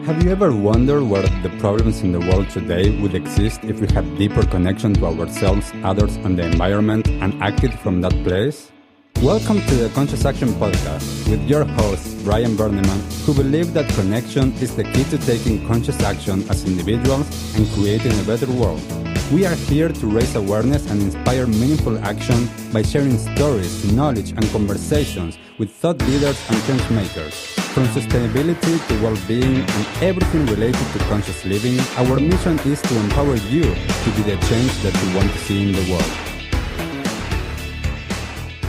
Have you ever wondered where the problems in the world today would exist if we had deeper connection to ourselves, others, and the environment and acted from that place? Welcome to the Conscious Action Podcast with your host, Brian Berneman, who believe that connection is the key to taking conscious action as individuals and creating a better world. We are here to raise awareness and inspire meaningful action by sharing stories, knowledge, and conversations with thought leaders and change makers. From sustainability to well-being and everything related to conscious living, our mission is to empower you to be the change that you want to see in the world.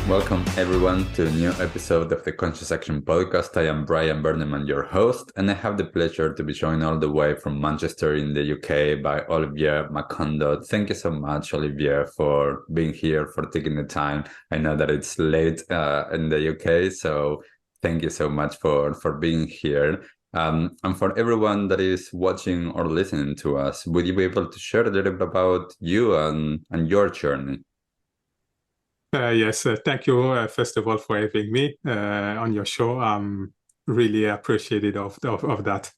Welcome everyone to a new episode of the Conscious Action Podcast. I am Brian Berneman, your host, and I have the pleasure to be joined all the way from Manchester in the UK by Olivier Mankondo. Thank you so much, Olivier, for being here, for taking the time. I know that it's late in the UK, so thank you so much for being here. And for everyone that is watching or listening to us, would you be able to share a little bit about you and your journey? Yes, thank you, first of all, for having me on your show. I'm really appreciative of that.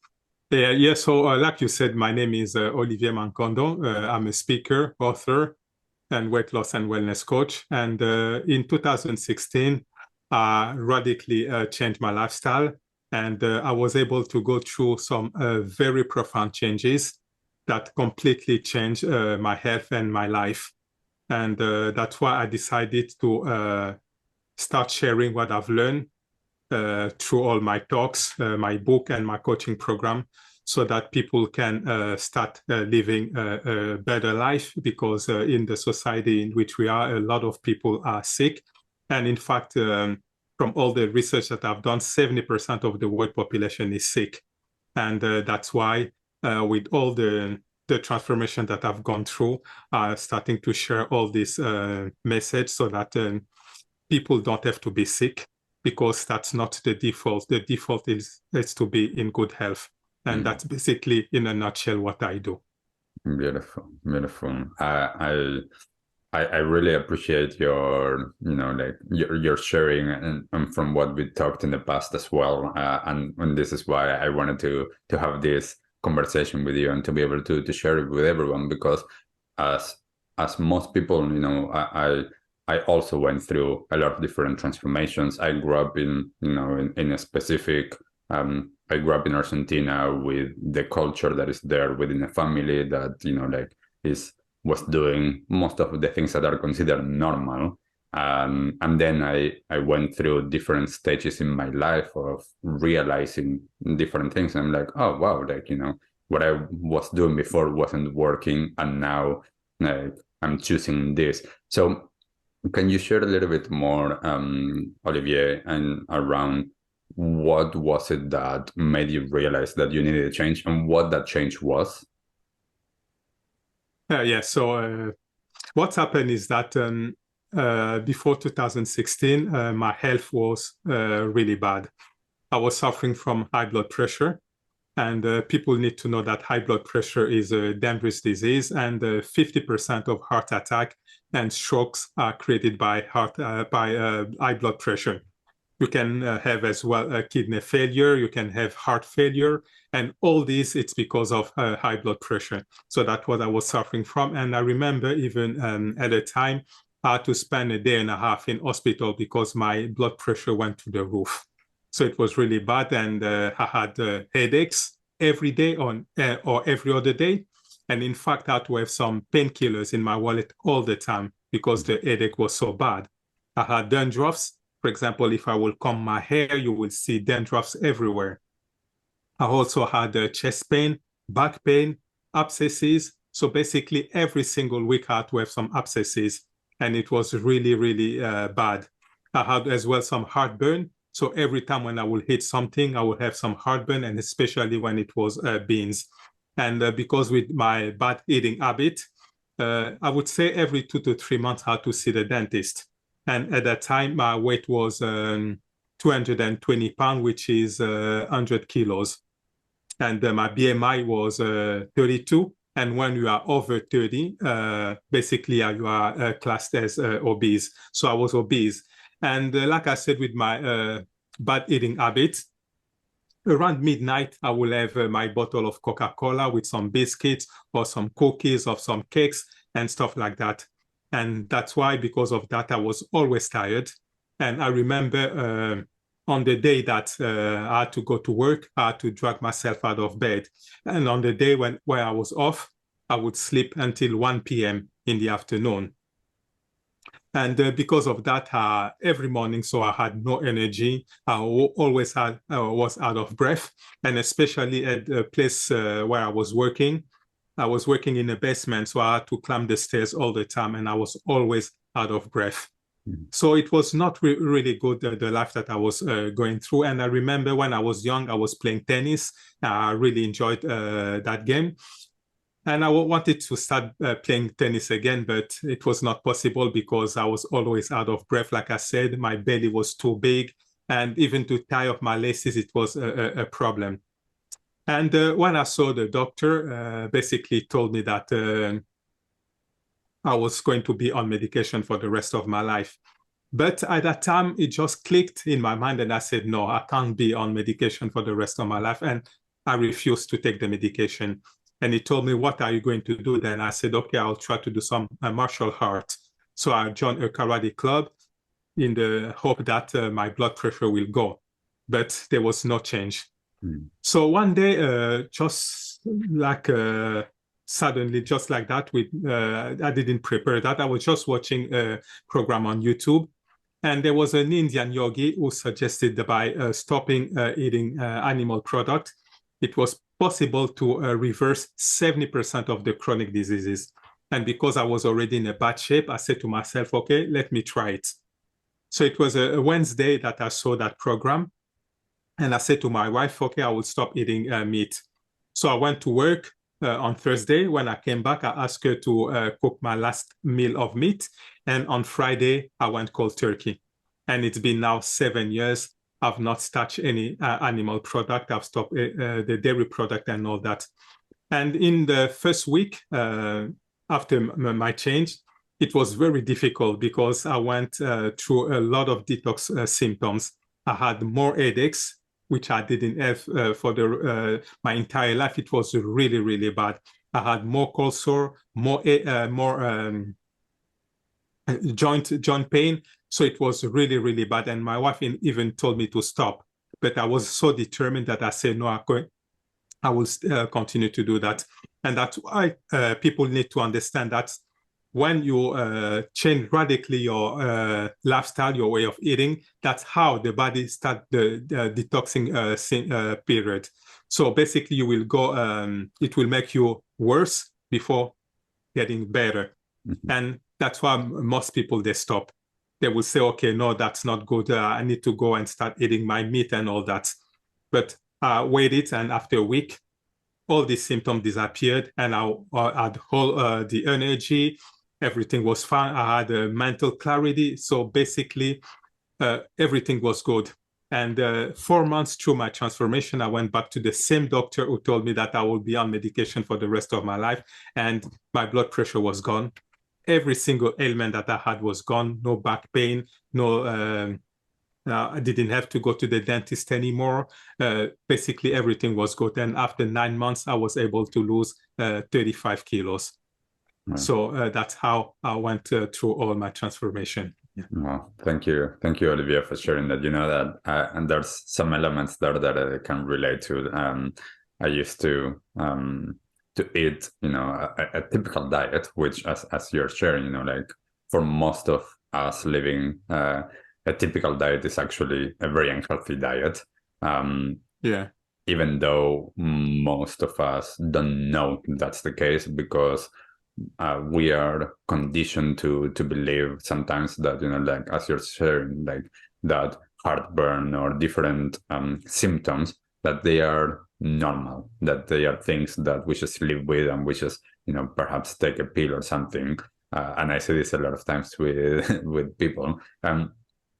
So like you said, my name is Olivier Mankondo. I'm a speaker, author, and weight loss and wellness coach. And in 2016, I radically changed my lifestyle. And I was able to go through some very profound changes that completely changed my health and my life. And that's why I decided to start sharing what I've learned through all my talks, my book, and my coaching program, so that people can start living a better life, because in the society in which we are, a lot of people are sick. And in fact, from all the research that I've done, 70% of the world population is sick. And that's why with all the transformation that I've gone through, starting to share all this message so that people don't have to be sick, because that's not the default. The default is to be in good health. And that's basically, in a nutshell, what I do. Beautiful, beautiful. I really appreciate your, your sharing and from what we talked in the past as well. And this is why I wanted to have this conversation with you and to be able to share it with everyone, because as most people, I also went through a lot of different transformations. I grew up in a specific I grew up in Argentina with the culture that is there within a family that was doing most of the things that are considered normal. And then I went through different stages in my life of realizing different things. I'm like, oh, wow, what I was doing before wasn't working. And now I'm choosing this. So can you share a little bit more, Olivier, and around what was it that made you realize that you needed a change and what that change was? So what's happened is that before 2016, my health was really bad. I was suffering from high blood pressure, and people need to know that high blood pressure is a dangerous disease, and 50% of heart attack and strokes are created by high blood pressure. You can have as well kidney failure, you can have heart failure, and all this, it's because of high blood pressure. So that's what I was suffering from. And I remember even at a time, I had to spend a day and a half in hospital because my blood pressure went through the roof. So it was really bad. And I had headaches every day or every other day. And in fact, I had to have some painkillers in my wallet all the time because the headache was so bad. I had dandruffs. For example, if I will comb my hair, you will see dandruffs everywhere. I also had chest pain, back pain, abscesses. So basically, every single week I had to have some abscesses, and it was really, really bad. I had as well some heartburn. So every time when I will hit something, I will have some heartburn, and especially when it was beans. And because with my bad eating habit, I would say every 2 to 3 months I had to see the dentist. And at that time, my weight was 220 pounds, which is 100 kilos. And my BMI was 32. And when you are over 30, basically you are classed as obese. So I was obese. And like I said, with my bad eating habits, around midnight, I will have my bottle of Coca-Cola with some biscuits or some cookies or some cakes and stuff like that. And that's why, because of that, I was always tired. And I remember on the day that I had to go to work, I had to drag myself out of bed. And on the day where I was off, I would sleep until 1 p.m. in the afternoon. And because of that, every morning, so I had no energy. I always was out of breath. And especially at the place where I was working in a basement, so I had to climb the stairs all the time, and I was always out of breath. Mm-hmm. So it was not really good, the life that I was going through. And I remember when I was young, I was playing tennis. I really enjoyed that game. And I wanted to start playing tennis again, but it was not possible because I was always out of breath. Like I said, my belly was too big. And even to tie up my laces, it was a problem. And when I saw the doctor, basically told me that I was going to be on medication for the rest of my life. But at that time, it just clicked in my mind, and I said, no, I can't be on medication for the rest of my life. And I refused to take the medication. And he told me, what are you going to do then? I said, okay, I'll try to do some martial arts. So I joined a karate club in the hope that my blood pressure will go. But there was no change. Mm. So one day, just like suddenly, just like that, I didn't prepare that. I was just watching a program on YouTube. And there was an Indian yogi who suggested that by stopping eating animal product, it was possible to reverse 70% of the chronic diseases. And because I was already in a bad shape, I said to myself, okay, let me try it. So it was a Wednesday that I saw that program. And I said to my wife, okay, I will stop eating meat. So I went to work on Thursday. When I came back, I asked her to cook my last meal of meat. And on Friday, I went cold turkey. And it's been now 7 years. I've not touched any animal product. I've stopped the dairy product and all that. And in the first week after my change, it was very difficult because I went through a lot of detox symptoms. I had more headaches, which I didn't have for my entire life. It was really, really bad. I had more cold sore, more joint pain. So it was really, really bad. And my wife even told me to stop. But I was so determined that I said, no, I will continue to do that. And that's why people need to understand that when you change radically your lifestyle, your way of eating, that's how the body starts the detoxing period. So basically you will go, it will make you worse before getting better. Mm-hmm. And that's why most people, they stop. They will say, okay, no, that's not good. I need to go and start eating my meat and all that. But I waited, and after a week, all these symptoms disappeared, and I had all the energy. Everything was fine. I had mental clarity. So basically, everything was good. And 4 months through my transformation, I went back to the same doctor who told me that I will be on medication for the rest of my life. And my blood pressure was gone. Every single ailment that I had was gone. No back pain, no... I didn't have to go to the dentist anymore. Basically, everything was good. And after 9 months, I was able to lose 35 kilos. Right. So that's how I went through all my transformation. Yeah. Well, thank you. Thank you, Olivier, for sharing that. You know that, and there's some elements there that I can relate to. I used to eat, a typical diet, which, as you're sharing, like for most of us living, a typical diet is actually a very unhealthy diet. Yeah. Even though most of us don't know that's the case, because we are conditioned to believe sometimes that, like as you're sharing, like that heartburn or different symptoms, that they are normal, that they are things that we just live with, and we just, perhaps take a pill or something. And I say this a lot of times with people. And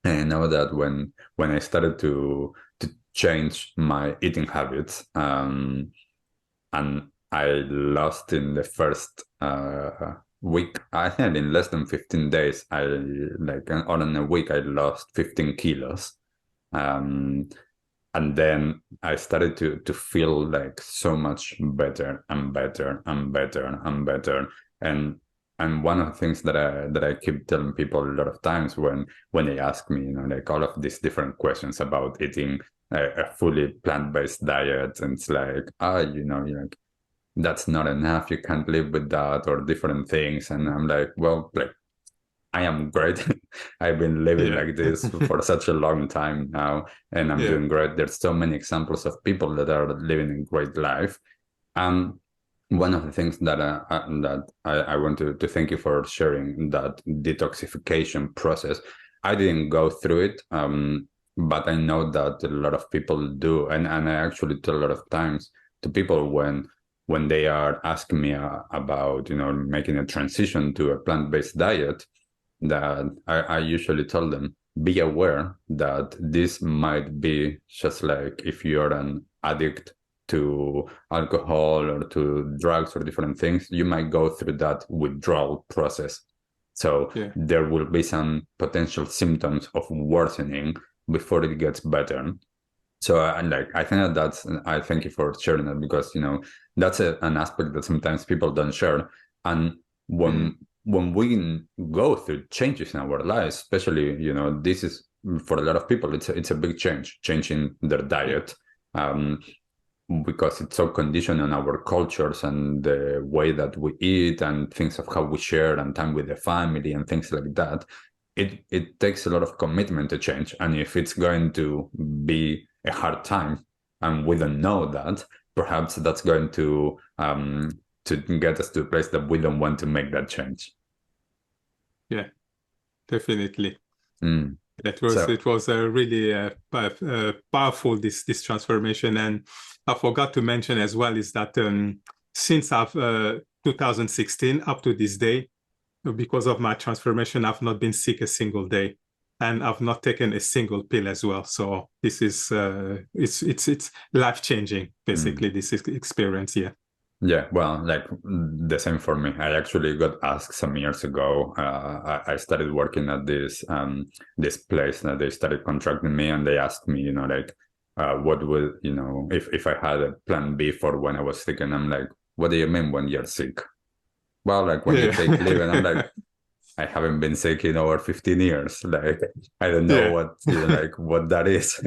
I know that when I started to change my eating habits, and I lost in the first week, I had in less than 15 days, or in a week, I lost 15 kilos. And then I started to feel like so much better and better and better and better. And one of the things that I keep telling people a lot of times when they ask me, like all of these different questions about eating a fully plant-based diet, and it's like, you're like, that's not enough. You can't live with that, or different things. And I'm like, well, like, I am great. I've been living Yeah. like this for such a long time now, and I'm Yeah. doing great. There's so many examples of people that are living a great life. And one of the things that I want to thank you for sharing, that detoxification process. I didn't go through it, but I know that a lot of people do, and I actually tell a lot of times to people when they are asking me about making a transition to a plant-based diet, that I usually tell them, be aware that this might be just like if you're an addict to alcohol or to drugs or different things, you might go through that withdrawal process. So Yeah. there will be some potential symptoms of worsening before it gets better. So I think I thank you for sharing that, because that's an aspect that sometimes people don't share. And Mm. when we go through changes in our lives, especially this is for a lot of people, it's a big change, changing their Yeah. diet, um, because it's so conditioned on our cultures and the way that we eat and things of how we share and time with the family and things like that. It takes a lot of commitment to change, and if it's going to be a hard time and we don't know that, perhaps that's going to get us to a place that we don't want to make that change. Yeah. Definitely. Mm. It was a really powerful this transformation. And I forgot to mention as well is that since I've 2016 up to this day, because of my transformation, I've not been sick a single day, and I've not taken a single pill as well. So this is it's life changing, Mm. basically, this experience. Yeah. Yeah, well, like the same for me. I actually got asked some years ago. I started working at this place that they started contracting me, and they asked me, like, what would if I had a plan B for when I was sick, and I'm like, what do you mean when you're sick? Well, like when you take leave, and I'm like, Yeah. I haven't been sick in over 15 years. Like, I don't know Yeah. what, like what that is.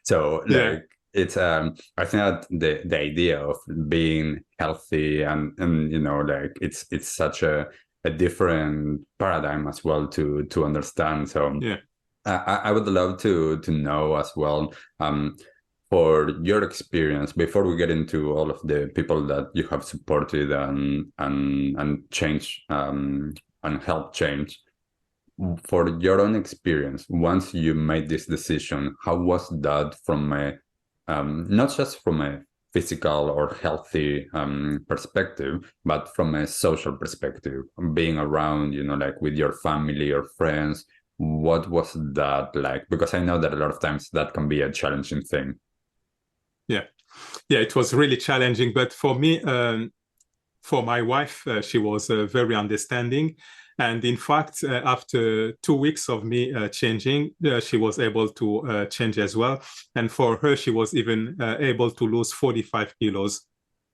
So Yeah. like, it's, I think that the idea of being healthy and, like it's such a different paradigm as well to understand. So Yeah. I would love to know as well, for your experience, before we get into all of the people that you have supported and change, and help change, for your own experience, once you made this decision, how was that from a, not just from a physical or healthy perspective, but from a social perspective, being around, like with your family or friends? What was that like? Because I know that a lot of times that can be a challenging thing. Yeah. Yeah. It was really challenging, but for me, for my wife, she was very understanding. And in fact, after 2 weeks of me changing, she was able to change as well. And for her, she was even able to lose 45 kilos,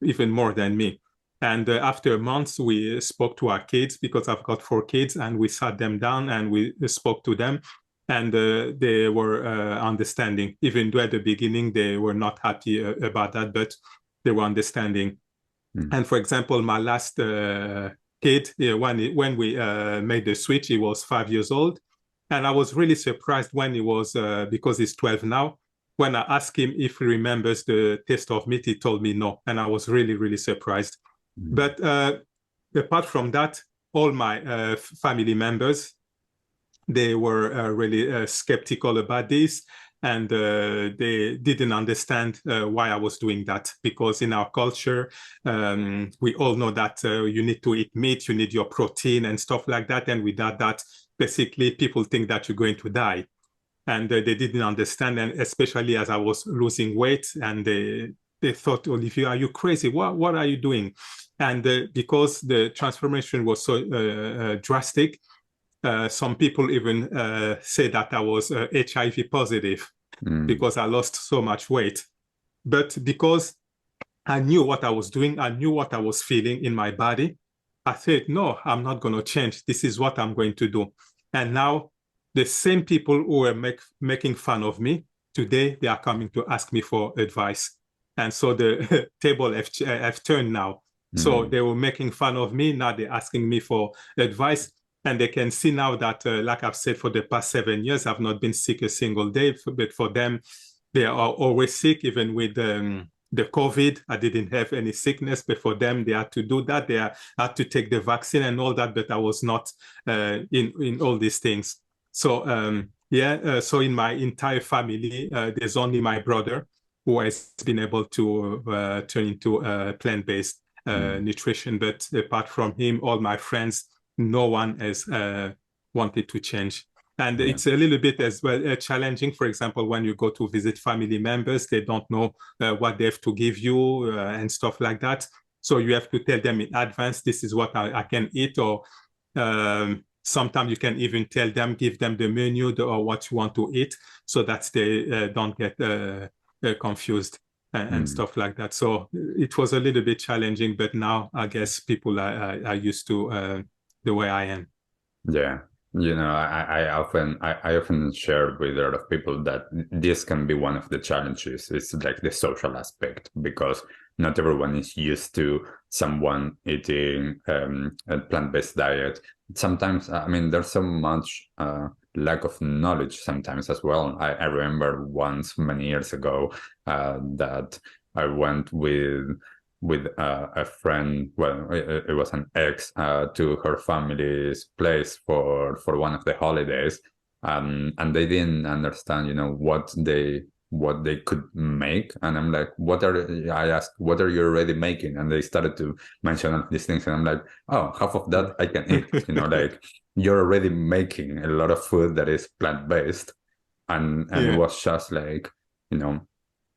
even more than me. And after months, we spoke to our kids, because I've got 4 kids, and we sat them down and we spoke to them. And they were understanding, even though at the beginning they were not happy about that, but they were understanding. Mm. And for example, my last kid, when we made the switch, he was 5 years old. And I was really surprised when he was, because he's 12 now, when I asked him if he remembers the taste of meat, he told me no. And I was really, really surprised. Mm. But apart from that, all my family members, they were really skeptical about this, and they didn't understand why I was doing that, because in our culture, we all know that you need to eat meat, you need your protein and stuff like that, and without that, basically people think that you're going to die. And they didn't understand, and especially as I was losing weight, and they thought, Olivier, are you crazy? What are you doing? And because the transformation was so drastic, some people even say that I was HIV positive. because I lost so much weight. But because I knew what I was doing, I knew what I was feeling in my body, I said, no, I'm not going to change. This is what I'm going to do. And now the same people who were making fun of me, today they are coming to ask me for advice. And so the table have turned now. So they were making fun of me. Now they're asking me for advice. And they can see now that, like I've said, for the past 7 years, I've not been sick a single day. But for them, they are always sick, even with the COVID. I didn't have any sickness, but for them, they had to do that. They had to take the vaccine and all that, but I was not in all these things. So, so in my entire family, there's only my brother who has been able to turn into plant-based nutrition. But apart from him, all my friends, no one has wanted to change. And it's a little bit as well challenging. For example, when you go to visit family members, they don't know what they have to give you and stuff like that. So you have to tell them in advance, this is what I can eat. Or sometimes you can even tell them, give them the menu or what you want to eat so that they don't get confused and stuff like that. So it was a little bit challenging, but now I guess people are used to the way I am. Yeah. I often share with a lot of people that this can be one of the challenges. It's like the social aspect, because not everyone is used to someone eating a plant-based diet. Sometimes, I mean, there's so much lack of knowledge sometimes as well. I remember once many years ago that I went with a friend, well, it was an ex, to her family's place for one of the holidays, and they didn't understand, what they could make. And I'm like, I asked, what are you already making? And they started to mention all these things, and I'm like, oh, half of that I can eat. Like, you're already making a lot of food that is plant-based, and it was just like,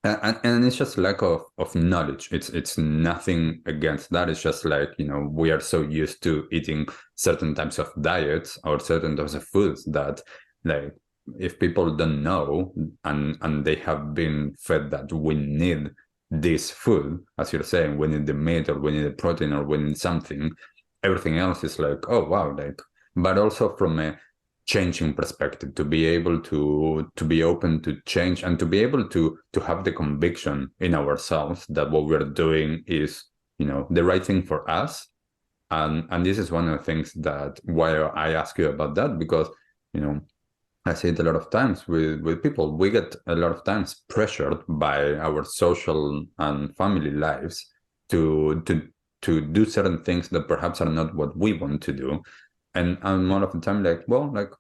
and it's just lack of knowledge. It's nothing against that. It's just like, we are so used to eating certain types of diets or certain types of foods that, like, if people don't know and they have been fed that we need this food, as you're saying, we need the meat or we need the protein or we need something, everything else is like, oh wow, like, but also from a changing perspective, to be able to be open to change and to be able to have the conviction in ourselves that what we're doing is, the right thing for us. And this is one of the things that why I ask you about that, because, I say it a lot of times with people, we get a lot of times pressured by our social and family lives to do certain things that perhaps are not what we want to do. And I'm all of the time like, well, like,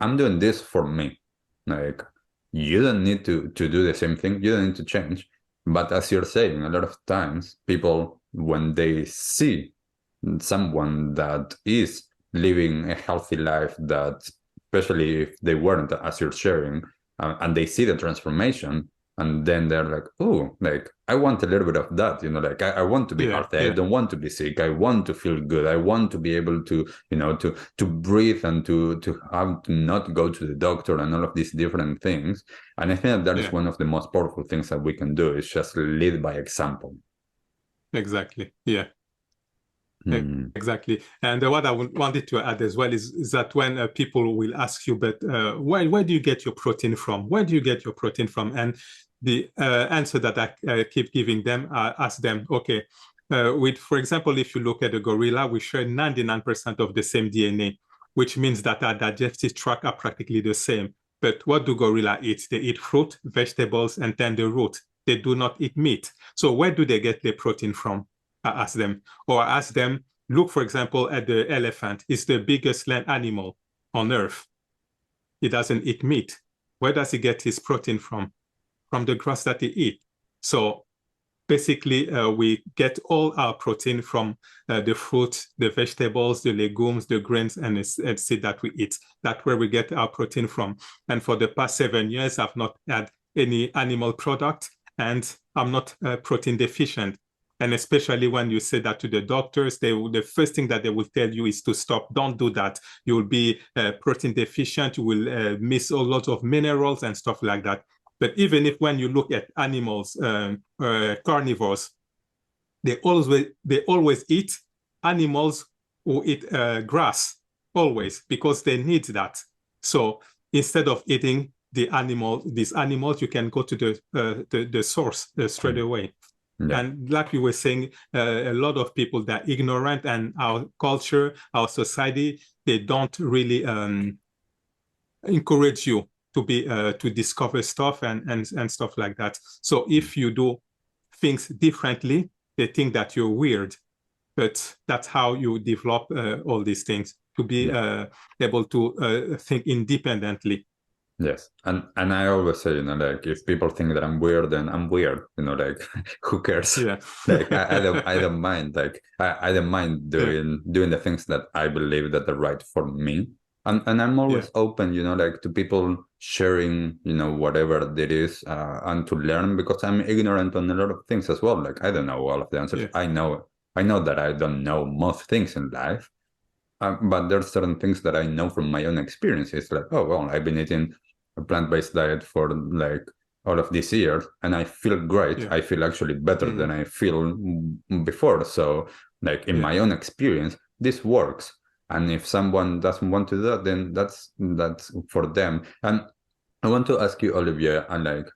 I'm doing this for me. Like, you don't need to do the same thing. You don't need to change. But as you're saying, a lot of times people, when they see someone that is living a healthy life, that especially if they weren't, as you're sharing, and they see the transformation, and then they're like, oh, like, I want a little bit of that, like, I want to be healthy. I don't want to be sick. I want to feel good. I want to be able to, to breathe and to have to not go to the doctor and all of these different things. And I think that is one of the most powerful things that we can do, is just lead by example. Exactly. Yeah. Exactly. And what I wanted to add as well is that when people will ask you, but where do you get your protein from? Where do you get your protein from? And the answer that I keep giving them, ask them, okay, for example, if you look at a gorilla, we share 99% of the same DNA, which means that our digestive tract are practically the same. But what do gorilla eat? They eat fruit, vegetables, and tender root. They do not eat meat. So where do they get their protein from? I ask them. Or I ask them, look, for example, at the elephant. It's the biggest land animal on Earth. It doesn't eat meat. Where does he get his protein from? From the grass that he eats. So basically, we get all our protein from the fruit, the vegetables, the legumes, the grains, and seed that we eat. That's where we get our protein from. And for the past 7 years, I've not had any animal product, and I'm not protein deficient. And especially when you say that to the doctors, the first thing that they will tell you is to stop. Don't do that. You will be protein deficient. You will miss a lot of minerals and stuff like that. But even if when you look at animals, carnivores, they always eat animals who eat grass, always, because they need that. So instead of eating these animals, you can go to the source straight away. Yeah. And like you were saying, a lot of people that are ignorant, and our culture, our society, they don't really encourage you to discover stuff and stuff like that. So if you do things differently, they think that you're weird. But that's how you develop all these things, to be able to think independently. Yes, and I always say, like, if people think that I'm weird, then I'm weird. Like, who cares? Yeah. Like, I don't mind. Like, I don't mind doing the things that I believe that are right for me. And I'm always open, like, to people sharing, whatever it is, and to learn, because I'm ignorant on a lot of things as well. Like, I don't know all of the answers. I know that I don't know most things in life. But there's certain things that I know from my own experiences, like, oh, well, I've been eating a plant-based diet for like all of these years, and I feel great. I feel actually better than I feel before. So, like, in my own experience, this works. And if someone doesn't want to do that, then that's for them. And I want to ask you, Olivier, and like,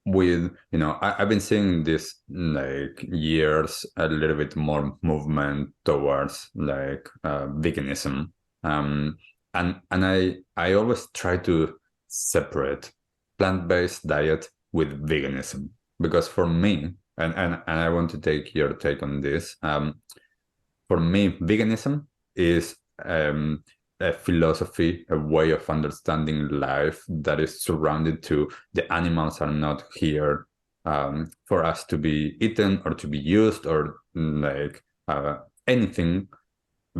with I've been seeing this like years a little bit more movement towards like veganism, and I always try to separate plant-based diet with veganism, because for me, and I want to take your take on this, for me, veganism is a philosophy, a way of understanding life that is surrounded to the animals are not here for us to be eaten or to be used or like anything,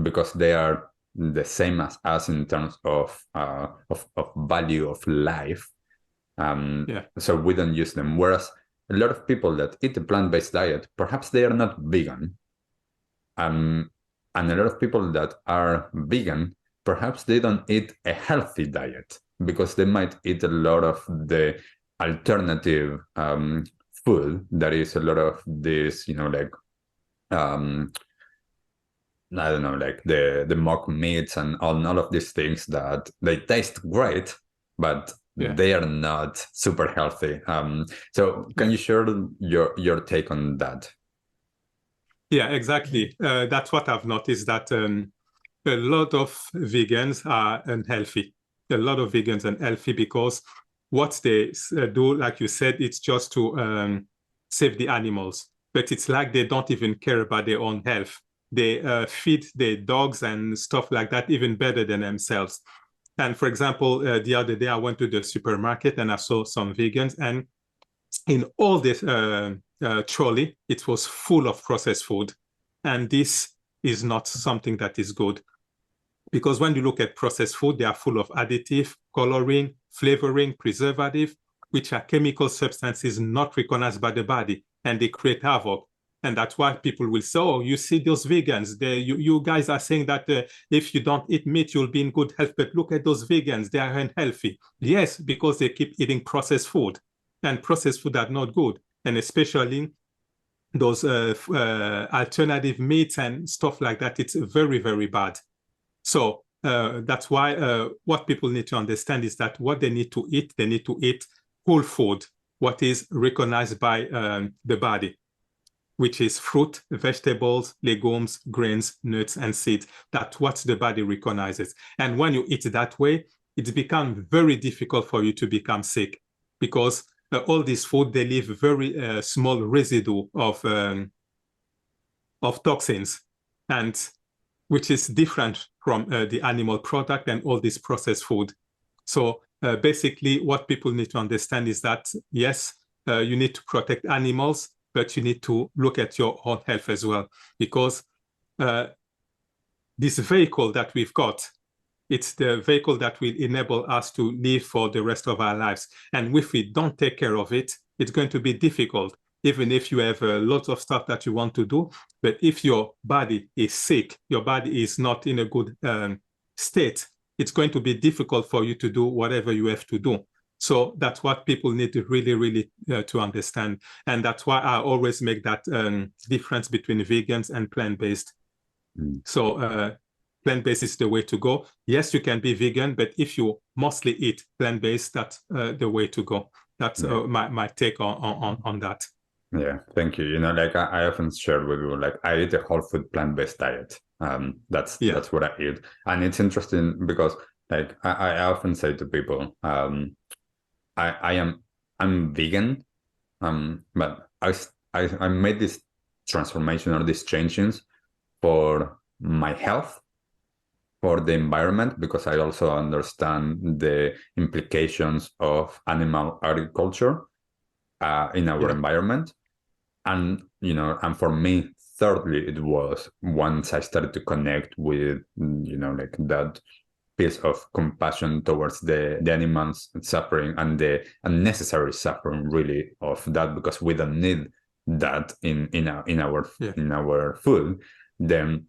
because they are the same as us in terms of value of life. So we don't use them. Whereas a lot of people that eat a plant-based diet, perhaps they are not vegan. And a lot of people that are vegan, perhaps they don't eat a healthy diet, because they might eat a lot of the alternative food that is a lot of this, like I don't know, like the mock meats and all of these things that they taste great, but they are not super healthy. So can you share your take on that? Yeah, exactly. That's what I've noticed, that a lot of vegans are unhealthy. A lot of vegans are unhealthy because what they do, like you said, it's just to save the animals. But it's like they don't even care about their own health. They feed their dogs and stuff like that even better than themselves. And for example, the other day I went to the supermarket and I saw some vegans, and in all this trolley, it was full of processed food. And this is not something that is good, because when you look at processed food, they are full of additive, coloring, flavoring, preservative, which are chemical substances not recognized by the body, and they create havoc. And that's why people will say, oh, you see those vegans, you guys are saying that if you don't eat meat, you'll be in good health. But look at those vegans, they are unhealthy. Yes, because they keep eating processed food. And processed food are not good. And especially those alternative meats and stuff like that, it's very, very bad. So that's why what people need to understand is that what they need to eat whole food, what is recognized by the body, which is fruit, vegetables, legumes, grains, nuts, and seeds. That's what the body recognizes. And when you eat that way, it's become very difficult for you to become sick, because all this food, they leave very small residue of toxins, and which is different from the animal product and all this processed food. So basically, what people need to understand is that, yes, you need to protect animals, but you need to look at your own health as well, because this vehicle that we've got, it's the vehicle that will enable us to live for the rest of our lives. And if we don't take care of it, it's going to be difficult, even if you have lots of stuff that you want to do. But if your body is sick, your body is not in a good state, it's going to be difficult for you to do whatever you have to do. So that's what people need to really to understand. And that's why I always make that difference between vegans and plant-based. So plant-based is the way to go. Yes, you can be vegan, but if you mostly eat plant-based, that's the way to go. That's my take on that. Yeah, thank you. You know, like I often share with you, like I eat a whole food plant-based diet. That's what I eat. And it's interesting because like I often say to people, I'm vegan, but I made this transformation or these changes for my health, for the environment, because I also understand the implications of animal agriculture in our environment. And, you know, and for me, thirdly, it was once I started to connect with, you know, like that piece of compassion towards the animals suffering and the unnecessary suffering really of that, because we don't need that in our food, then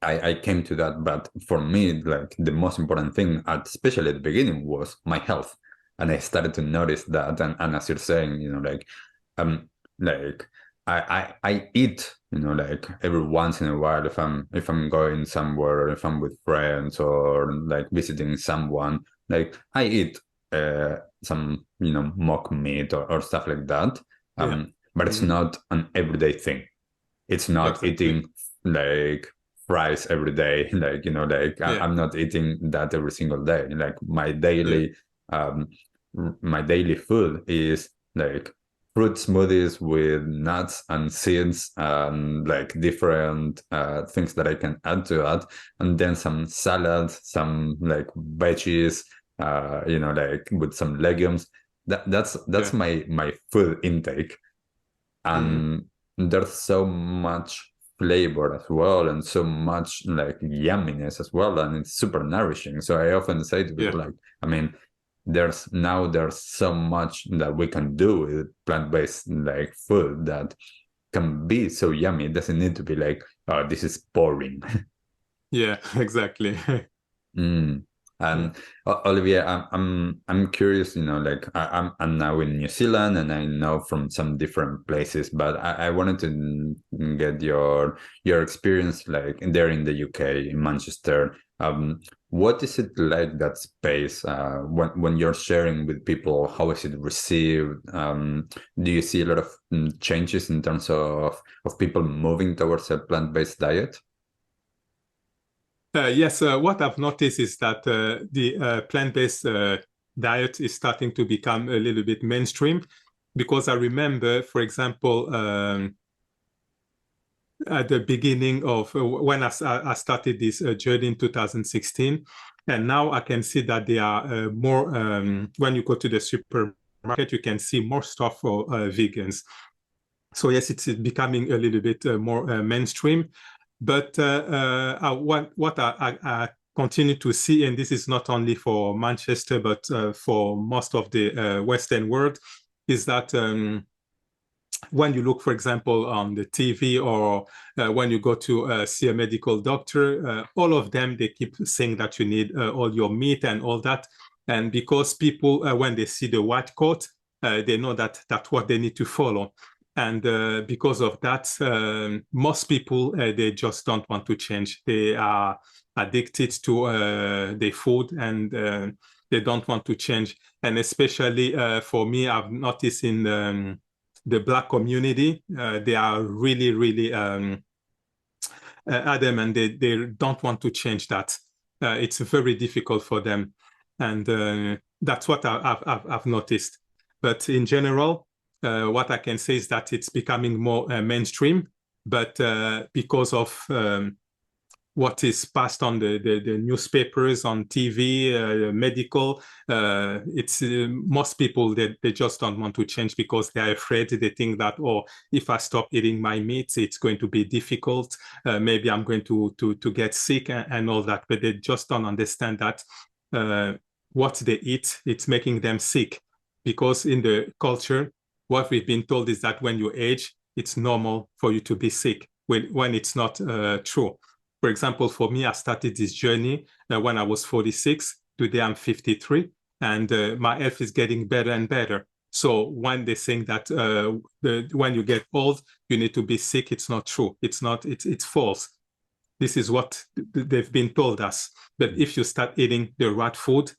I came to that. But for me, like the most important thing, especially at the beginning, was my health. And I started to notice that. And as you're saying, you know, like I eat, you know, like every once in a while if I'm going somewhere, or if I'm with friends or like visiting someone, like I eat some, you know, mock meat or stuff like that. But it's not an everyday thing. It's not eating like fries every day. Like, you know, like I'm not eating that every single day. Like my daily food is like fruit smoothies with nuts and seeds and like different things that I can add to that, and then some salad, some like veggies, you know, like with some legumes. That's my food intake, and there's so much flavor as well, and so much like yumminess as well, and it's super nourishing. So I often say to people, like, I mean, there's so much that we can do with plant-based like food that can be so yummy. It doesn't need to be like, oh, this is boring. Yeah, exactly. And Olivier, I'm curious, you know, like I'm now in New Zealand, and I know from some different places, but I wanted to get your experience like there in the UK, in Manchester. What is it like, that space, when you're sharing with people? How is it received? Do you see a lot of changes in terms of people moving towards a plant-based diet? Yes, what I've noticed is that the plant-based diet is starting to become a little bit mainstream, because I remember, for example, at the beginning of when I started this journey in 2016, and now I can see that there are more, when you go to the supermarket, you can see more stuff for vegans. So yes, it's becoming a little bit more mainstream. But what I continue to see, and this is not only for Manchester, but for most of the Western world, is that when you look, for example, on the TV, or when you go to see a medical doctor, all of them, they keep saying that you need all your meat and all that. And because people, when they see the white coat, they know that that's what they need to follow. And because of that, most people, they just don't want to change. They are addicted to their food, and they don't want to change. And especially for me, I've noticed in the Black community, they are really adamant. They don't want to change that. It's very difficult for them. And that's what I've noticed. But in general, what I can say is that it's becoming more mainstream, but because of what is passed on the newspapers, on TV, medical, it's most people, they just don't want to change because they're afraid. They think that, oh, if I stop eating my meat, it's going to be difficult. Maybe I'm going to get sick and all that. But they just don't understand that what they eat, it's making them sick. Because in the culture, what we've been told is that when you age, it's normal for you to be sick, when it's not true. For example, for me, I started this journey when I was 46. Today, I'm 53. and my health is getting better and better. So when they think that when you get old, you need to be sick, it's not true. It's not. It's false. This is what they've been told us. But if you start eating the right food,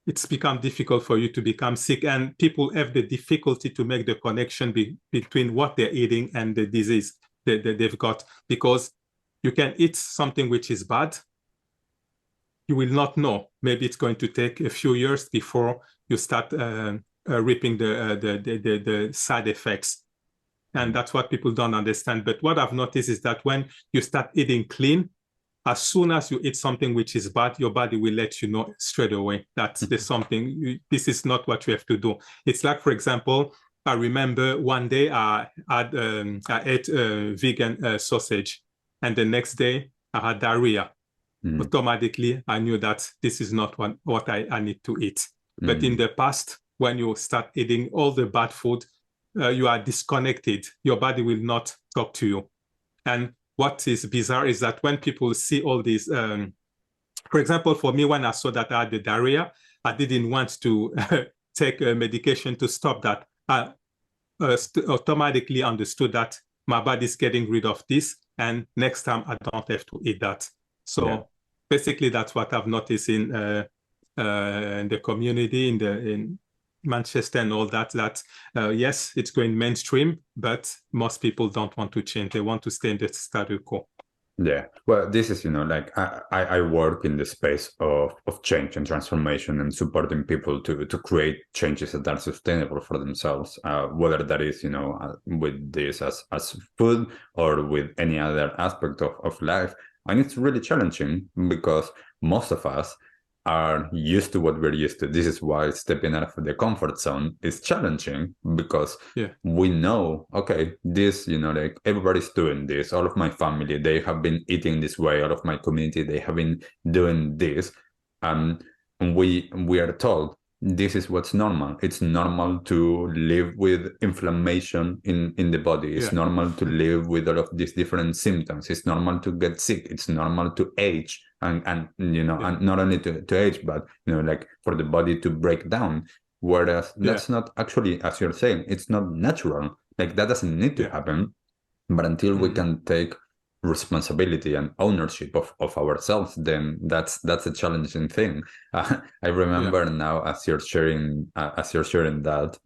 it's become difficult for you to become sick. And people have the difficulty to make the connection between what they're eating and the disease that they've got. Because you can eat something which is bad, you will not know. Maybe it's going to take a few years before you start reaping the side effects. And that's what people don't understand. But what I've noticed is that when you start eating clean, as soon as you eat something which is bad, your body will let you know straight away that there's something, this is not what you have to do. It's like, for example, I remember one day I ate vegan sausage, and the next day I had diarrhea. Automatically, I knew that this is not what I need to eat. But in the past, when you start eating all the bad food, you are disconnected. Your body will not talk to you. And what is bizarre is that when people see all these, for example, for me, when I saw that I had the diarrhea, I didn't want to take a medication to stop that. I automatically understood that my body is getting rid of this, and next time I don't have to eat that. So basically, that's what I've noticed in the community, in Manchester and all that, yes, it's going mainstream, but most people don't want to change. They want to stay in the status quo. Yeah, well, this is, like I work in the space of change and transformation and supporting people to create changes that are sustainable for themselves, whether that is, with this as food or with any other aspect of life. And it's really challenging because most of us are used to what we're used to. This is why stepping out of the comfort zone is challenging, because we know, okay, this, like everybody's doing this. All of my family, they have been eating this way. All of my community, they have been doing this. And we are told this is what's normal. It's normal to live with inflammation in the body. It's normal to live with all of these different symptoms. It's normal to get sick. It's normal to age. And and not only to age, but like for the body to break down. Whereas that's not actually, as you're saying, it's not natural. Like that doesn't need to happen. But until we can take responsibility and ownership of ourselves, then that's a challenging thing. I remember now, as you're sharing that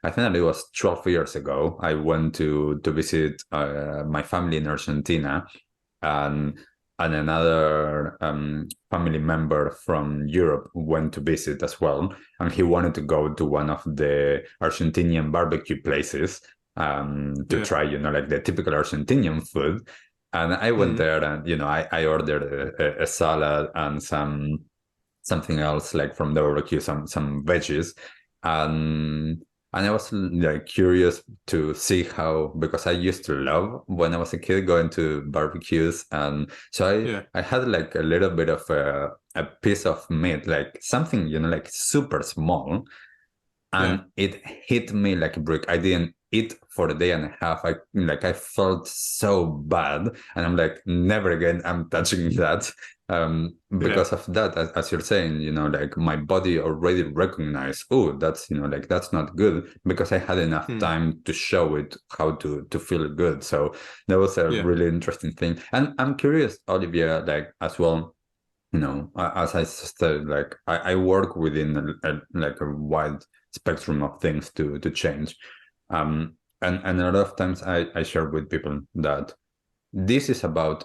I think that it was 12 years ago, I went to visit my family in Argentina, and another family member from Europe went to visit as well, and he wanted to go to one of the Argentinian barbecue places to try, like the typical Argentinian food. And I went there, and I ordered a salad and something else, like from the barbecue, some veggies, and I was like curious to see how, because I used to love, when I was a kid, going to barbecues, and so I had like a little bit of a piece of meat, like something like super small, and it hit me like a brick. I didn't eat for a day and a half. I felt so bad, and I'm like, never again I'm touching that. Because of that, as you're saying, like my body already recognized, oh, that's like that's not good, because I had enough time to show it how to feel good. So that was a really interesting thing. And I'm curious, Olivier, like as well, as I said, like I work within like a wide spectrum of things to change. And a lot of times I share with people that this is about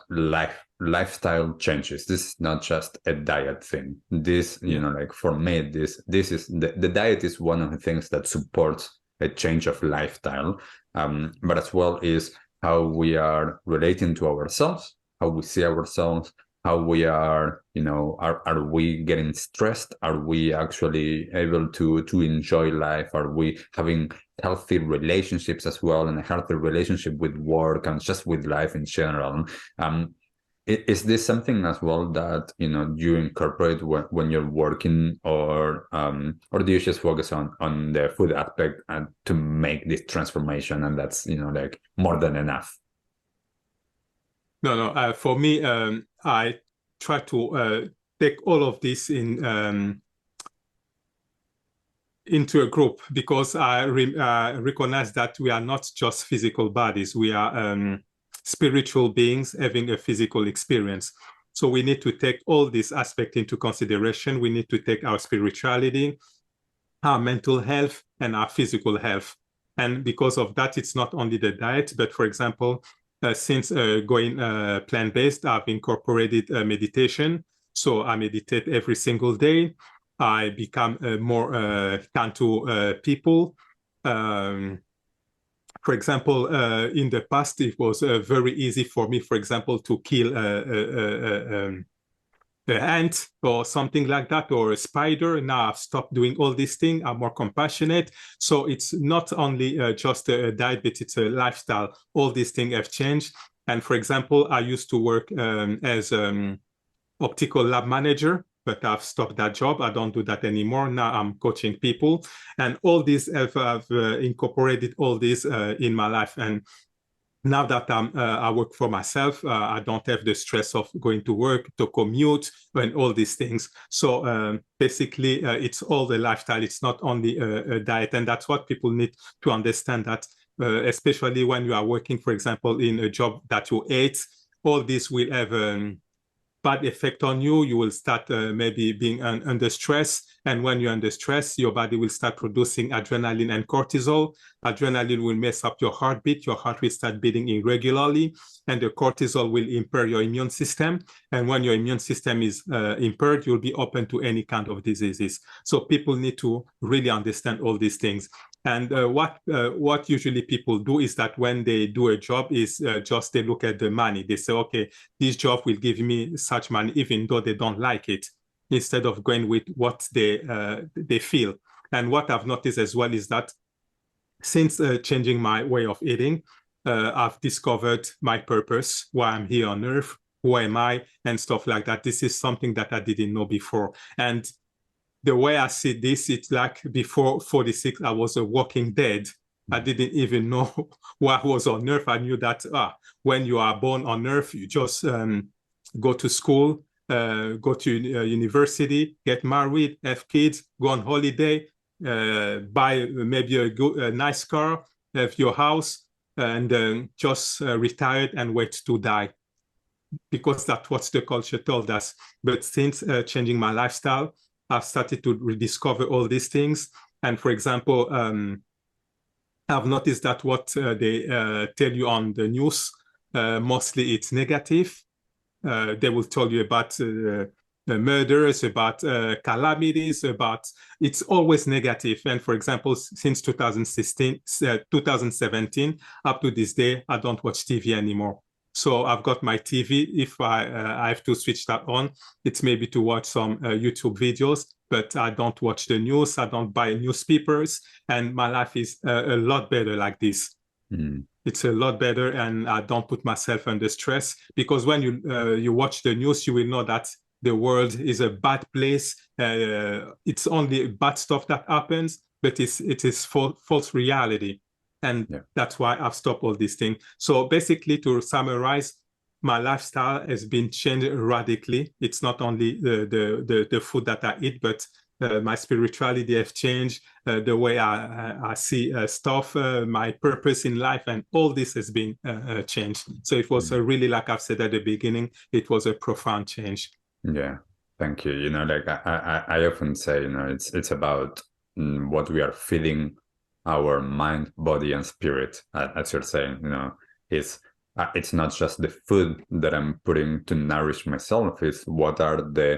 lifestyle changes. This is not just a diet thing. This, like for me, this is the diet is one of the things that supports a change of lifestyle, but as well is how we are relating to ourselves, how we see ourselves, how we are, are we getting stressed? Are we actually able to enjoy life? Are we having healthy relationships as well, and a healthy relationship with work and just with life in general? Is this something as well that you incorporate when you're working, or do you just focus on the food aspect and to make this transformation, and that's like more than enough? No. For me, I try to take all of this in into a group because I recognize that we are not just physical bodies. We are spiritual beings having a physical experience. So we need to take all these aspects into consideration. We need to take our spirituality, our mental health, and our physical health. And because of that, it's not only the diet, but for example, since going plant-based, I've incorporated meditation. So I meditate every single day. I become more kind to people. For example, in the past, it was very easy for me, for example, to kill an ant or something like that, or a spider. Now I've stopped doing all these things. I'm more compassionate. So it's not only just a diet, but it's a lifestyle. All these things have changed. And for example, I used to work as optical lab manager, but I've stopped that job. I don't do that anymore. Now I'm coaching people. And all these I've incorporated all this in my life. And now that I work for myself, I don't have the stress of going to work, to commute, and all these things. So basically, it's all the lifestyle. It's not only a diet. And that's what people need to understand, that especially when you are working, for example, in a job that you hate, all this will have bad effect on you. You will start maybe being under stress. And when you're under stress, your body will start producing adrenaline and cortisol. Adrenaline will mess up your heartbeat. Your heart will start beating irregularly. And the cortisol will impair your immune system. And when your immune system is impaired, you'll be open to any kind of diseases. So people need to really understand all these things. And what usually people do is that when they do a job is just they look at the money. They say, okay, this job will give me such money, even though they don't like it, instead of going with what they feel. And what I've noticed as well is that since changing my way of eating, I've discovered my purpose, why I'm here on earth, who am I, and stuff like that. This is something that I didn't know before. And the way I see this, it's like before 46, I was a walking dead. I didn't even know why I was on earth. I knew that when you are born on earth, you just go to school, go to university, get married, have kids, go on holiday, buy maybe a nice car, have your house, and just retire and wait to die. Because that's what the culture told us. But since changing my lifestyle, I've started to rediscover all these things. And for example, I've noticed that what they tell you on the news, mostly it's negative. They will tell you about murders, about calamities, it's always negative. And for example, since 2017, up to this day, I don't watch TV anymore. So I've got my TV. If I have to switch that on, it's maybe to watch some YouTube videos, but I don't watch the news. I don't buy newspapers. And my life is a lot better like this. Mm. It's a lot better, and I don't put myself under stress, because when you watch the news, you will know that the world is a bad place. It's only bad stuff that happens, but it is false reality. And that's why I've stopped all these things. So basically, to summarize, my lifestyle has been changed radically. It's not only the food that I eat, but my spirituality has changed, the way I see stuff, my purpose in life, and all this has been changed. So it was really, like I've said at the beginning, it was a profound change. Yeah, thank you. You know, like I often say, you know, it's about what we are feeling, our mind, body, and spirit. As you're saying, you know, it's not just the food that I'm putting to nourish myself. It's what are the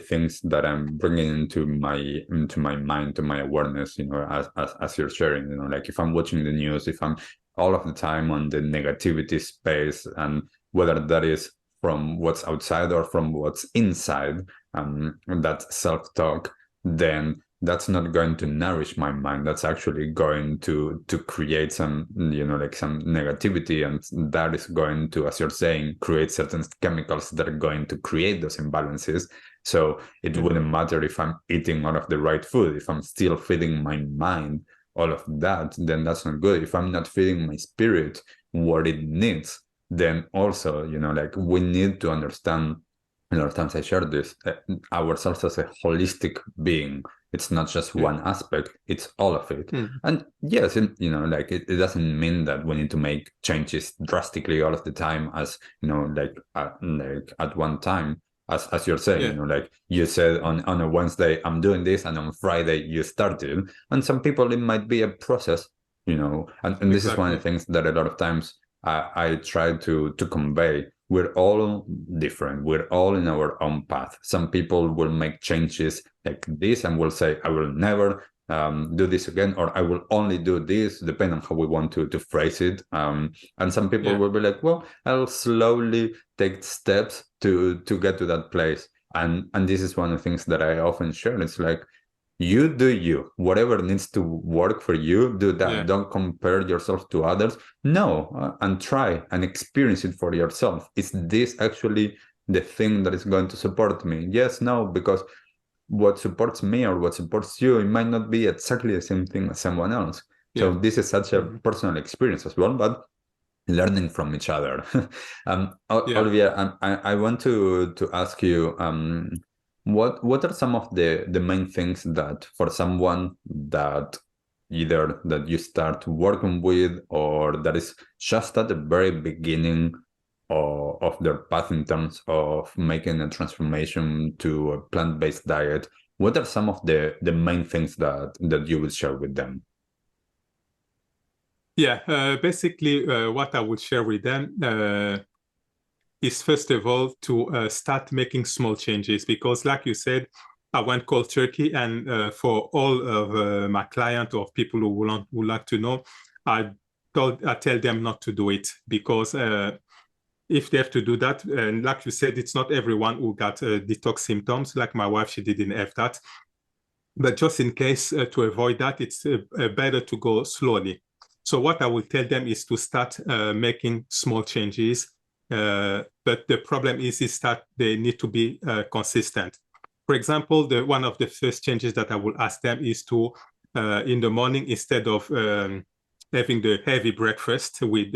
things that I'm bringing into my mind, to my awareness. You know, as you're sharing, you know, like if I'm watching the news, if I'm all of the time on the negativity space, and whether that is from what's outside or from what's inside, that self-talk, then that's not going to nourish my mind. That's actually going to create some, you know, like some negativity, and that is going to, as you're saying, create certain chemicals that are going to create those imbalances. So it wouldn't matter if I'm eating all of the right food. If I'm still feeding my mind all of that, then that's not good. If I'm not feeding my spirit what it needs, then also, you know, like we need to understand, a lot of times I share this, ourselves as a holistic being. It's not just Yeah. one aspect, it's all of it. Mm. And yes, like it doesn't mean that we need to make changes drastically all of the time, as like at one time, as you're saying, Yeah. like you said on a Wednesday I'm doing this, and on Friday you started. And some people it might be a process, and this is one of the Exactly. things that a lot of times I try to convey. We're all different. We're all in our own path. Some people will make changes like this and will say, I will never do this again, or I will only do this, depending on how we want to phrase it. And some people Yeah. will be like, well, I'll slowly take steps to get to that place. And this is one of the things that I often share. It's like, you do you. Whatever needs to work for you, do that. Yeah. Don't compare yourself to others. No, and try and experience it for yourself. Is this actually the thing that is going to support me? Yes, no, because what supports me or what supports you, it might not be exactly the same thing as someone else. So Yeah. this is such a Hmm. personal experience as well, but learning from each other. Yeah. Olivier, I want to ask you, what are some of the main things that for someone that either that you start working with or that is just at the very beginning of their path in terms of making a transformation to a plant-based diet? What are some of the main things that you would share with them? Yeah. Basically, what I would share with them is first of all to start making small changes, because like you said, I went cold turkey, and for all of my clients or people who would like to know, I tell them not to do it, because if they have to do that, and like you said, it's not everyone who got detox symptoms. Like my wife, she didn't have that. But just in case, to avoid that, it's better to go slowly. So what I will tell them is to start making small changes. But the problem is that they need to be consistent. For example, one of the first changes that I will ask them is to, in the morning, instead of having the heavy breakfast with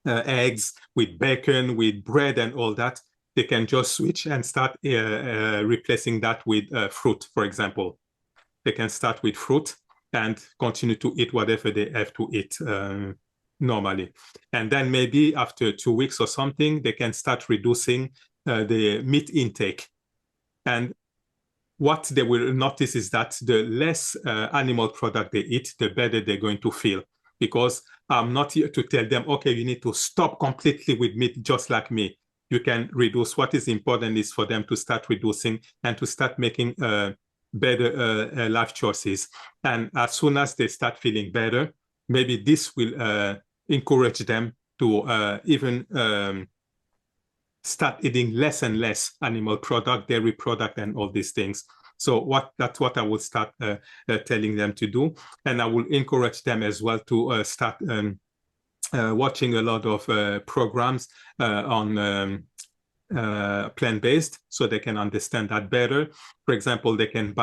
eggs, with bacon, with bread and all that, they can just switch and start replacing that with fruit, for example. They can start with fruit and continue to eat whatever they have to eat normally. And then maybe after 2 weeks or something, they can start reducing the meat intake. And what they will notice is that the less animal product they eat, the better they're going to feel. Because I'm not here to tell them, okay, you need to stop completely with meat just like me. You can reduce. What is important is for them to start reducing and to start making better life choices. And as soon as they start feeling better, maybe this will encourage them to even start eating less and less animal product, dairy product, and all these things. So that's what I will start telling them to do. And I will encourage them as well to start watching a lot of programs on plant-based, so they can understand that better. For example, they can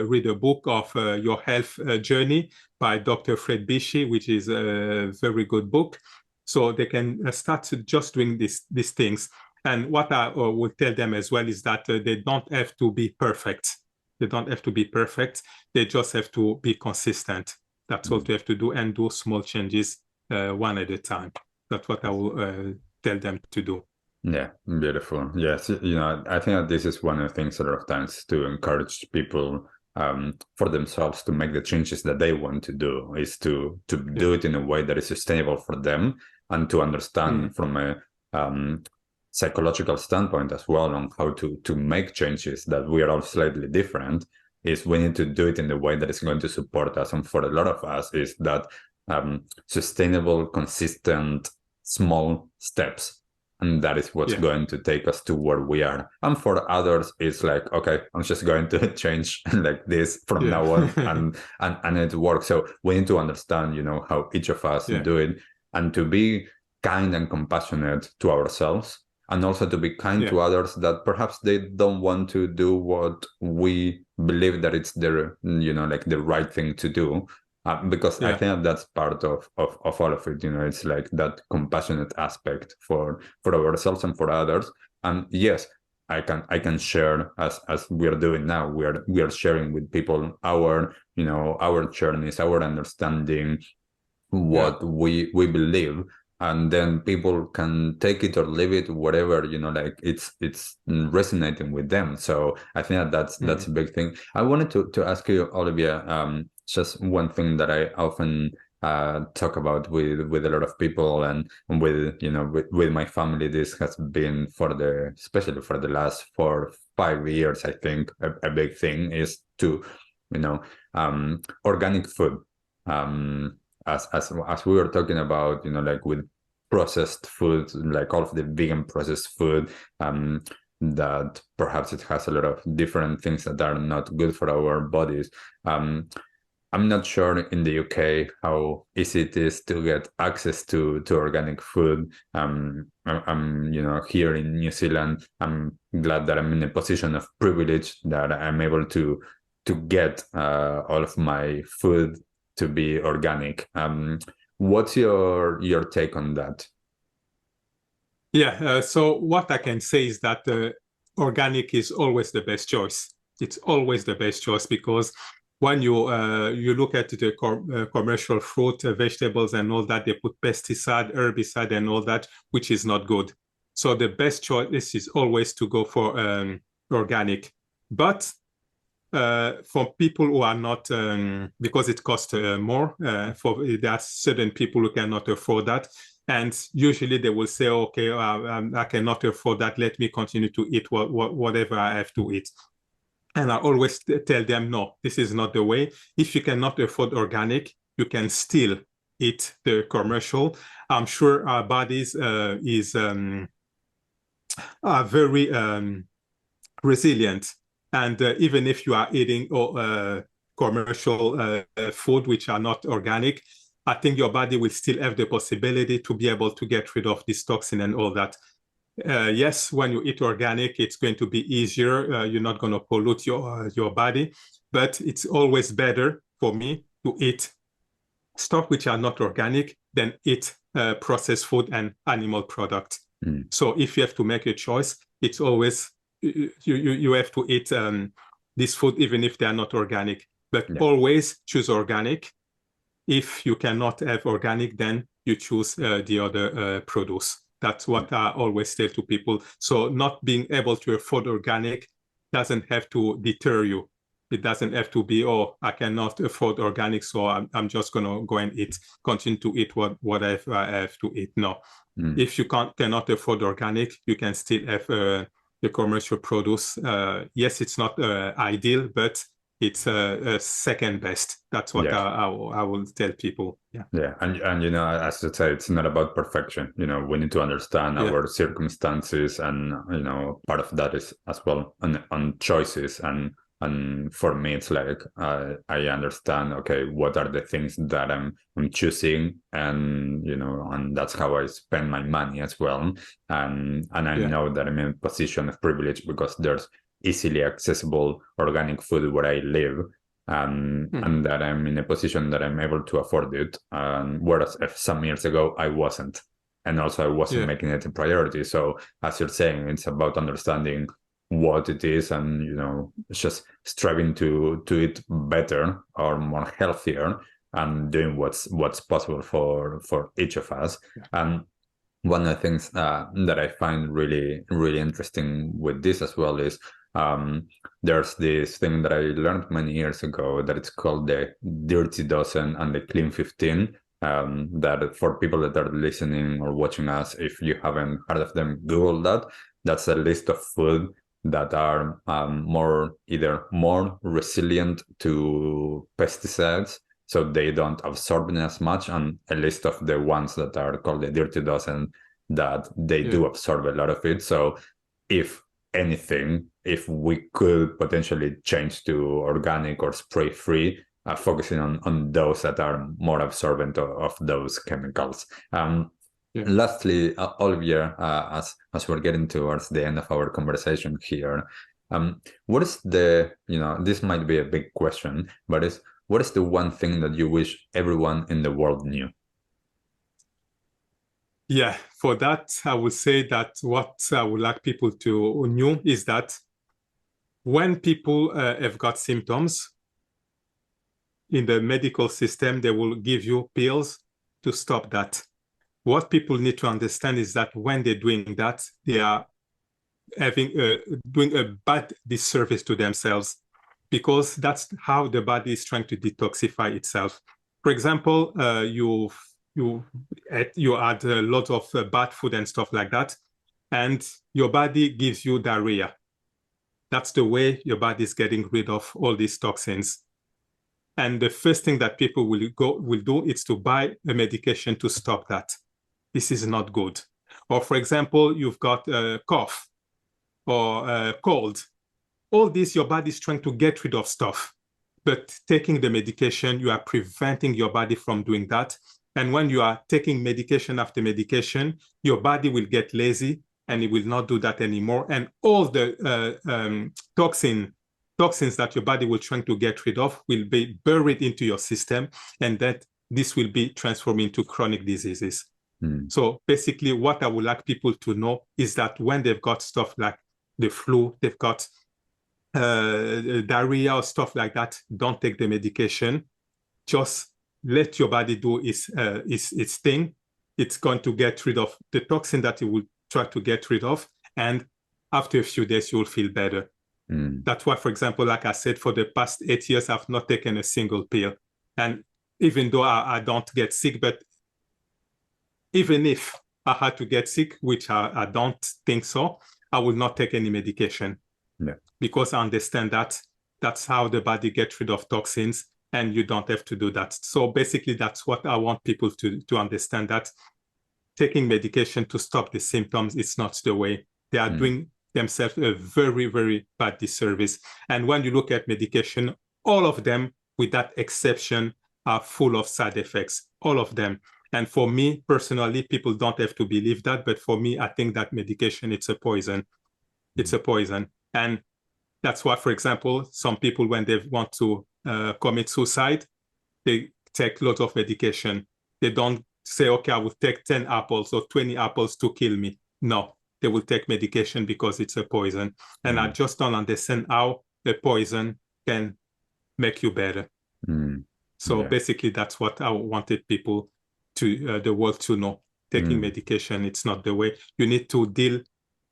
read a book of Your Health Journey by Dr. Fred Bishi, which is a very good book. So they can start just doing these things. And what I would tell them as well is that they don't have to be perfect. They don't have to be perfect. They just have to be consistent. That's all they have to do, and do small changes one at a time. That's what I will tell them to do. Yeah, beautiful. Yes, I think that this is one of the things a lot of times to encourage people for themselves to make the changes that they want to do, is to Yeah. do it in a way that is sustainable for them, and to understand from a psychological standpoint as well on how to make changes, that we are all slightly different. Is we need to do it in the way that is going to support us, and for a lot of us is that sustainable, consistent, small steps. And that is what's Yeah. going to take us to where we are. And for others, it's like, okay, I'm just going to change like this from Yeah. now on, and it works. So we need to understand, how each of us Yeah. do it, and to be kind and compassionate to ourselves, and also to be kind Yeah. to others that perhaps they don't want to do what we believe that it's their, like the right thing to do. Because I Yeah. think that's part of all of it. It's like that compassionate aspect for ourselves and for others. And yes, I can share as we are doing now. We are sharing with people our, you know, our journeys, our understanding, Yeah. what we believe, and then people can take it or leave it, whatever, you know, like it's resonating with them. So I think that that's a big thing. I wanted to ask you, Olivier, just one thing that I often talk about with a lot of people, and with, you know, with my family. This has been for the, especially for the last 4 5 years, I think a big thing is to, you know, organic food. As we were talking about, you know, like with processed food, like all of the vegan processed food, that perhaps it has a lot of different things that are not good for our bodies. I'm not sure in the UK how easy it is to get access to organic food. I'm, you know, here in New Zealand. I'm glad that I'm in a position of privilege that I'm able to get all of my food to be organic. What's your take on that? Yeah. So what I can say is that organic is always the best choice. It's always the best choice, because when you look at the commercial fruit, vegetables, and all that, they put pesticide, herbicide, and all that, which is not good. So the best choice is always to go for organic. But for people who are not, because it costs more, there are certain people who cannot afford that. And usually they will say, okay, I cannot afford that. Let me continue to eat whatever I have to eat. And I always tell them, no, this is not the way. If you cannot afford organic, you can still eat the commercial. I'm sure our bodies are very resilient. And even if you are eating commercial food, which are not organic, I think your body will still have the possibility to be able to get rid of this toxin and all that. Yes, when you eat organic, it's going to be easier. You're not going to pollute your body, but it's always better for me to eat stuff which are not organic than eat processed food and animal products. So if you have to make a choice, it's always you have to eat this food even if they are not organic, but always choose organic. If you cannot have organic, then you choose the other produce. That's what I always tell to people. So not being able to afford organic doesn't have to deter you. It doesn't have to be, oh, I cannot afford organic, so I'm just going to go and continue to eat whatever I have to eat. No. If you cannot afford organic, you can still have the commercial produce. Yes, it's not ideal, but it's a second best. That's what I will tell people. Yeah, and you know, as you say, it's not about perfection. You know, we need to understand our circumstances, and you know, part of that is as well on choices. And for me, it's like I understand. Okay, what are the things that I'm choosing, and you know, and that's how I spend my money as well. And I know that I'm in a position of privilege because there's easily accessible organic food where I live. And that I'm in a position that I'm able to afford it. Whereas some years ago, I wasn't. And also I wasn't making it a priority. So as you're saying, it's about understanding what it is, and, you know, just striving to eat better or more healthier, and doing what's possible for each of us. And one of the things that I find really, really interesting with this as well is there's this thing that I learned many years ago that it's called the Dirty Dozen and the Clean 15. That for people that are listening or watching us, if you haven't heard of them, Google that. That's a list of food that are either more resilient to pesticides, so they don't absorb them as much, and a list of the ones that are called the Dirty Dozen, that they do absorb a lot of it. So if anything, if we could potentially change to organic or spray-free, focusing on those that are more absorbent of those chemicals. Lastly, Olivier, as we're getting towards the end of our conversation here, what is this might be a big question, but what is the one thing that you wish everyone in the world knew? Yeah, for that, I would say that what I would like people to know is that when people have got symptoms in the medical system, they will give you pills to stop that. What people need to understand is that when they're doing that, they are doing a bad disservice to themselves, because that's how the body is trying to detoxify itself. For example, you add a lot of bad food and stuff like that, and your body gives you diarrhea. That's the way your body is getting rid of all these toxins. And the first thing that people will do is to buy a medication to stop that. This is not good. Or for example, you've got a cough or a cold. All this, your body is trying to get rid of stuff. But taking the medication, you are preventing your body from doing that. And when you are taking medication after medication, your body will get lazy and it will not do that anymore. And all the toxins that your body will try to get rid of will be buried into your system, and that this will be transformed into chronic diseases. So basically, what I would like people to know is that when they've got stuff like the flu, they've got diarrhea or stuff like that, don't take the medication. Just let your body do its thing. It's going to get rid of the toxin that it will try to get rid of, and after a few days, you'll feel better. That's why, for example, like I said, for the past 8 years, I've not taken a single pill. And even though I don't get sick, but even if I had to get sick, which I don't think so, I will not take any medication. Yeah. Because I understand that that's how the body gets rid of toxins, and you don't have to do that. So basically, that's what I want people to understand, that taking medication to stop the symptoms is not the way. They are doing themselves a very, very bad disservice. And when you look at medication, all of them, with that exception, are full of side effects, all of them. And for me, personally, people don't have to believe that. But for me, I think that medication, it's a poison. It's a poison. And that's why, for example, some people, when they want to commit suicide, they take a lot of medication. They don't say, okay, I will take 10 apples or 20 apples to kill me. No, they will take medication because it's a poison. And I just don't understand how a poison can make you better. So basically, that's what I wanted people to the world to know. Taking medication, it's not the way. You need to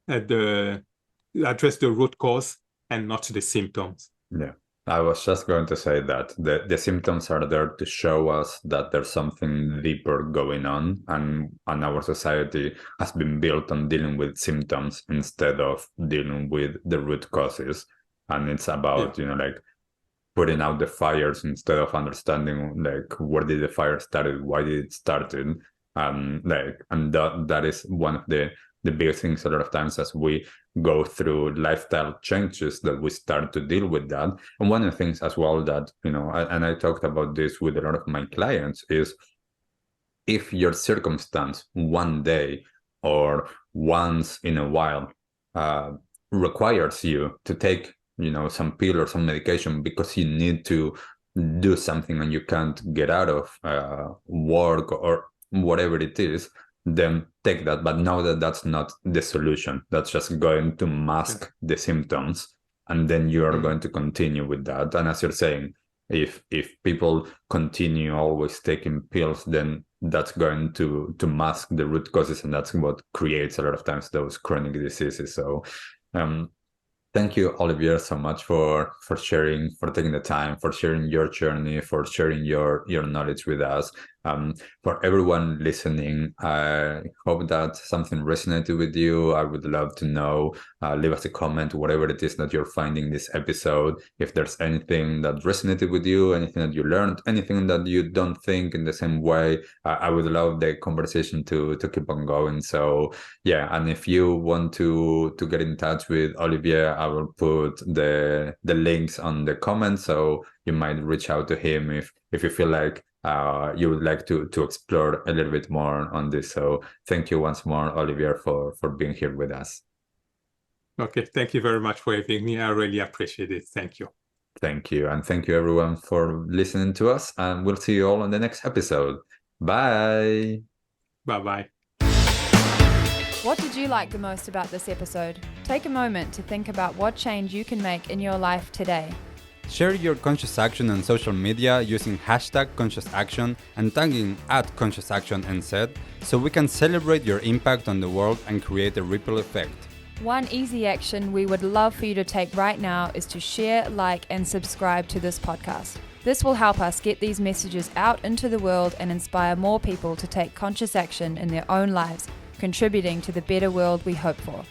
address the root cause and not the symptoms. Yeah. I was just going to say that the symptoms are there to show us that there's something deeper going on, and our society has been built on dealing with symptoms instead of dealing with the root causes. And it's about, like putting out the fires instead of understanding like where did the fire started, why did it started, and that is one of the biggest things a lot of times as we go through lifestyle changes, that we start to deal with that. And one of the things as well that, and I talked about this with a lot of my clients, is if your circumstance one day or once in a while requires you to take, some pill or some medication because you need to do something and you can't get out of work or whatever it is, then take that. But know that that's not the solution. That's just going to mask the symptoms, and then you are going to continue with that. And as you're saying, if people continue always taking pills, then that's going to mask the root causes, and that's what creates a lot of times those chronic diseases. So thank you, Olivier, so much for sharing, for taking the time, for sharing your journey, for sharing your knowledge with us. For everyone listening, I hope that something resonated with you. I would love to know. Leave us a comment, whatever it is that you're finding this episode. If there's anything that resonated with you, anything that you learned, anything that you don't think in the same way, I would love the conversation to keep on going. So yeah, and if you want to get in touch with Olivier, I will put the links on the comments, so you might reach out to him if you feel like you would like to explore a little bit more on this. So thank you once more, Olivier, for being here with us. Okay, thank you very much for having me. I really appreciate it. Thank you. Thank you. And thank you everyone for listening to us, and we'll see you all on the next episode. Bye. Bye-bye. What did you like the most about this episode? Take a moment to think about what change you can make in your life today. Share your conscious action on social media using #ConsciousAction and tagging @ConsciousActionNZ so we can celebrate your impact on the world and create a ripple effect. One easy action we would love for you to take right now is to share, like, and subscribe to this podcast. This will help us get these messages out into the world and inspire more people to take conscious action in their own lives, contributing to the better world we hope for.